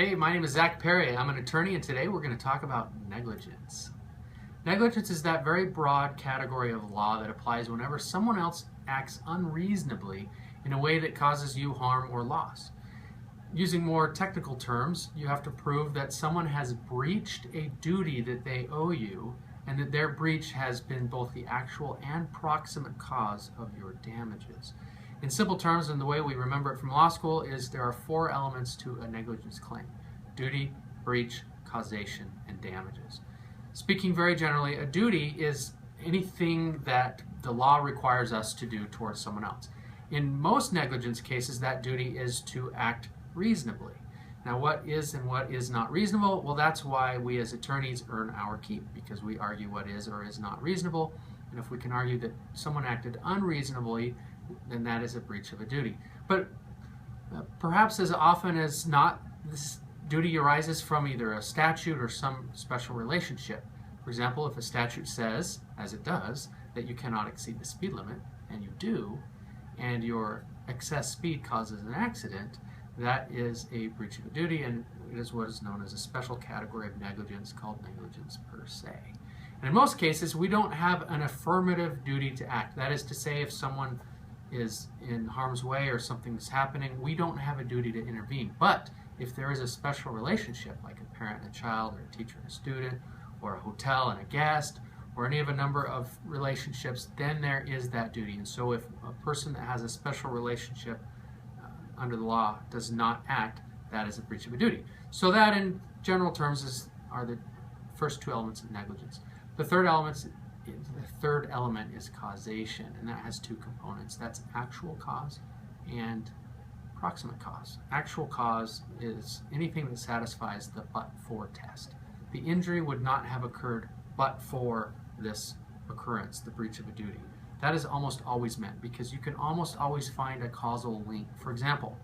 Hey, my name is Zach Parry. I'm an attorney, and today we're going to talk about negligence. Negligence is that very broad category of law that applies whenever someone else acts unreasonably in a way that causes you harm or loss. Using more technical terms, you have to prove that someone has breached a duty that they owe you, and that their breach has been both the actual and proximate cause of your damages. In simple terms, and the way we remember it from law school, is there are four elements to a negligence claim: duty, breach, causation, and damages. Speaking very generally, a duty is anything that the law requires us to do towards someone else. In most negligence cases, that duty is to act reasonably. Now, what is and what is not reasonable? Well, that's why we as attorneys earn our keep, because we argue what is or is not reasonable. And if we can argue that someone acted unreasonably, then that is a breach of a duty. But perhaps as often as not, this duty arises from either a statute or some special relationship. For example, if a statute says, as it does, that you cannot exceed the speed limit, and you do, and your excess speed causes an accident, that is a breach of a duty, and it is what is known as a special category of negligence called negligence per se. And in most cases, we don't have an affirmative duty to act. That is to say, if someone is in harm's way or something's happening, we don't have a duty to intervene. But if there is a special relationship, like a parent and a child, or a teacher and a student, or a hotel and a guest, or any of a number of relationships, then there is that duty. And so if a person that has a special relationship under the law does not act, that is a breach of a duty. So that, in general terms, are the first two elements of negligence. The third element is causation, and that has two components. That's actual cause and proximate cause. Actual cause is anything that satisfies the but-for test. The injury would not have occurred but for this occurrence, the breach of a duty. That is almost always met, because you can almost always find a causal link. For example,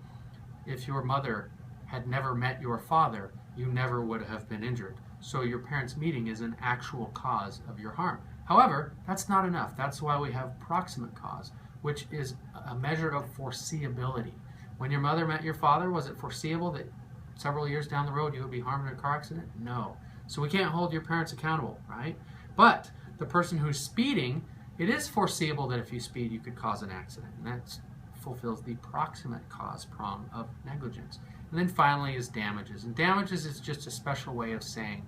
if your mother had never met your father, you never would have been injured. So your parents' meeting is an actual cause of your harm. However, that's not enough. That's why we have proximate cause, which is a measure of foreseeability. When your mother met your father, was it foreseeable that several years down the road you would be harmed in a car accident? No. So we can't hold your parents accountable, right? But the person who's speeding, it is foreseeable that if you speed, you could cause an accident, and that fulfills the proximate cause prong of negligence. And then finally is damages, and damages is just a special way of saying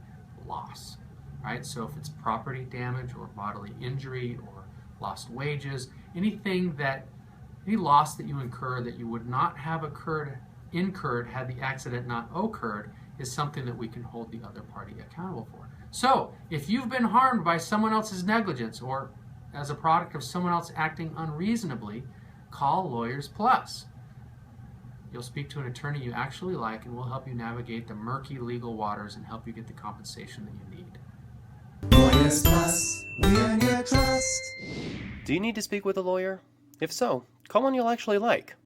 loss, right? So if it's property damage or bodily injury or lost wages, any loss that you incur that you would not have incurred had the accident not occurred is something that we can hold the other party accountable for. So if you've been harmed by someone else's negligence or as a product of someone else acting unreasonably, call Lawyers Plus. You'll speak to an attorney you actually like, and we'll help you navigate the murky legal waters and help you get the compensation that you need. Lawyers Plus, we earn your trust. Do you need to speak with a lawyer? If so, call one you'll actually like.